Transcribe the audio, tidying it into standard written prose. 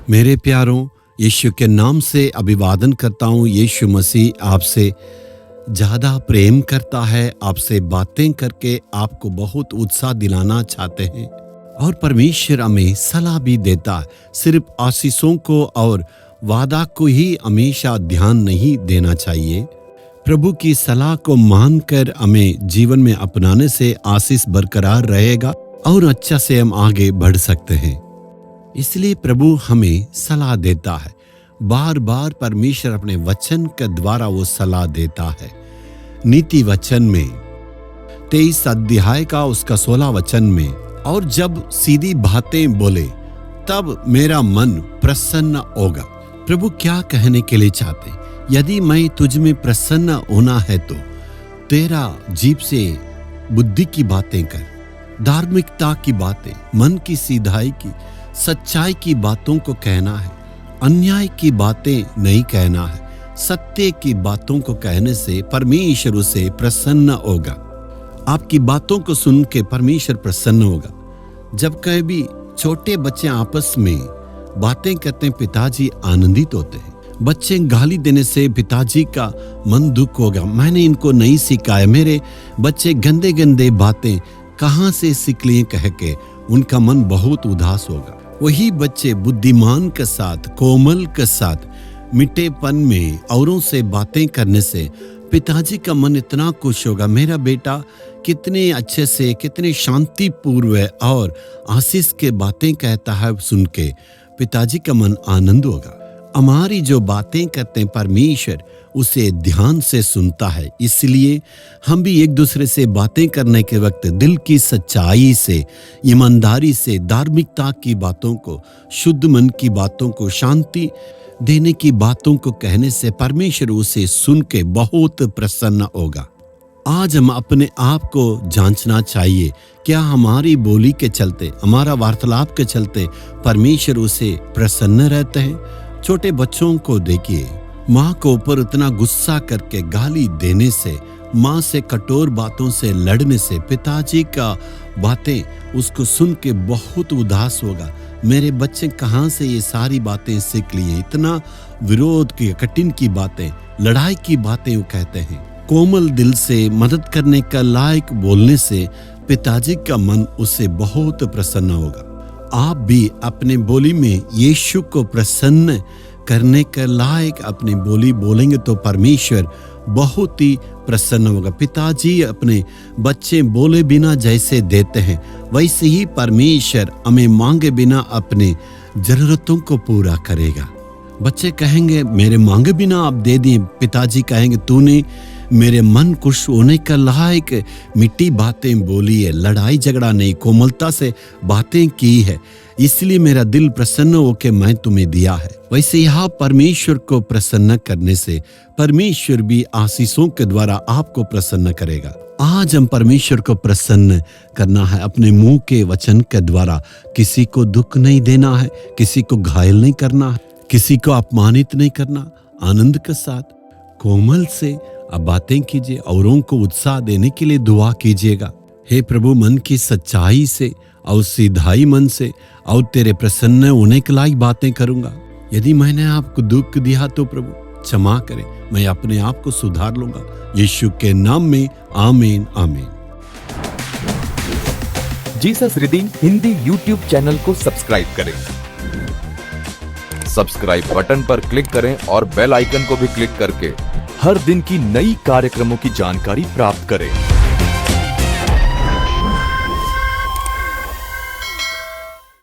मेरे प्यारों, यीशु के नाम से अभिवादन करता हूँ। यीशु मसीह आपसे ज़्यादा प्रेम करता है, आपसे बातें करके आपको बहुत उत्साह दिलाना चाहते हैं और परमेश्वर हमें सलाह भी देता है। सिर्फ आशीषों को और वादा को ही हमेशा ध्यान नहीं देना चाहिए। प्रभु की सलाह को मानकर हमें जीवन में अपनाने से आशीष बरकरार रहेगा और अच्छा से हम आगे बढ़ सकते हैं। इसलिए प्रभु हमें सलाह देता है। बार बार परमेश्वर अपने वचन के द्वारा वो सलाह देता है। नीति वचन में 23 अध्याय का उसका 16 वचन में, और जब सीधी बातें बोले तब मेरा मन प्रसन्न होगा। प्रभु क्या कहने के लिए चाहते? यदि मैं तुझ में प्रसन्न होना है तो तेरा जीभ से बुद्धि की बातें कर, धार्मिकता की बातें, मन की सीधाई की, सच्चाई की बातों को कहना है। अन्याय की बातें नहीं कहना है। सत्य की बातों को कहने से परमेश्वर उसे प्रसन्न होगा। आपकी बातों को सुन के परमेश्वर प्रसन्न होगा। जब कभी छोटे बच्चे आपस में बातें करते हैं, पिताजी आनंदित होते हैं। बच्चे गाली देने से पिताजी का मन दुख होगा। मैंने इनको नहीं सिखाया, मेरे बच्चे गंदे गंदे बातें कहाँ से सीख लिए कह के उनका मन बहुत उदास होगा। वही बच्चे बुद्धिमान के साथ, कोमल के साथ, मिठेपन में औरों से बातें करने से पिताजी का मन इतना खुश होगा। मेरा बेटा कितने अच्छे से, कितने शांतिपूर्व है और आशीष के बातें कहता है, सुन के पिताजी का मन आनंद होगा। हमारी जो बातें करते हैं परमेश्वर उसे ध्यान से सुनता है। इसलिए हम भी एक दूसरे से बातें करने के वक्त दिल की सच्चाई से, ईमानदारी से, धार्मिकता की बातों को, शुद्ध मन की बातों को, शांति देने की बातों को कहने से परमेश्वर उसे सुन के बहुत प्रसन्न होगा। आज हम अपने आप को जांचना चाहिए, क्या हमारी बोली के चलते, हमारा वार्तालाप के चलते परमेश्वर उसे प्रसन्न रहते हैं? छोटे बच्चों को देखिए, माँ को ऊपर इतना गुस्सा करके गाली देने से, माँ से कठोर बातों से लड़ने से पिताजी का बातें उसको सुन के बहुत उदास होगा। मेरे बच्चे कहाँ से ये सारी बातें सीख लिए? इतना विरोध की, कठिन की बातें, लड़ाई की बातें वो कहते हैं। कोमल दिल से मदद करने का लायक बोलने से पिताजी का मन उससे बहुत प्रसन्न होगा। आप भी अपने बोली में यीशु को प्रसन्न करने के लायक अपनी बोली बोलेंगे तो परमेश्वर बहुत ही प्रसन्न होगा। पिताजी अपने बच्चे बोले बिना जैसे देते हैं, वैसे ही परमेश्वर हमें मांगे बिना अपने जरूरतों को पूरा करेगा। बच्चे कहेंगे मेरे मांगे बिना आप दे दिए। पिताजी कहेंगे तूने मेरे मन खुश होने का लायक मिट्टी बातें बोली है, लड़ाई झगड़ा नहीं, कोमलता से बातें की है, इसलिए मेरा दिल प्रसन्न होकर मैं तुम्हें दिया है। वैसे यहाँ परमेश्वर को प्रसन्न करने से परमेश्वर भी आशीषों के द्वारा आपको प्रसन्न करेगा। आज हम परमेश्वर को प्रसन्न करना है अपने मुंह के वचन के द्वारा। किसी को दुख नहीं देना है, किसी को घायल नहीं करना है, किसी को अपमानित नहीं करना। आनंद के साथ, कोमल से अब बातें कीजिए, औरों को उत्साह देने के लिए दुआ कीजिएगा। हे प्रभु, मन की सच्चाई से और सीधाई मन से और तेरे प्रसन्न होने के लायक बातें करूंगा। यदि मैंने आपको दुख दिया तो प्रभु क्षमा करें, मैं अपने आप को सुधार लूंगा। यीशु के नाम में आमीन आमीन। Jesus redeem Hindi YouTube channel को सब्सक्राइब करें। सब्सक्राइब बटन पर क्लिक करें और बेल आइकन को भी क्लिक करके हर दिन की नई कार्यक्रमों की जानकारी प्राप्त करें।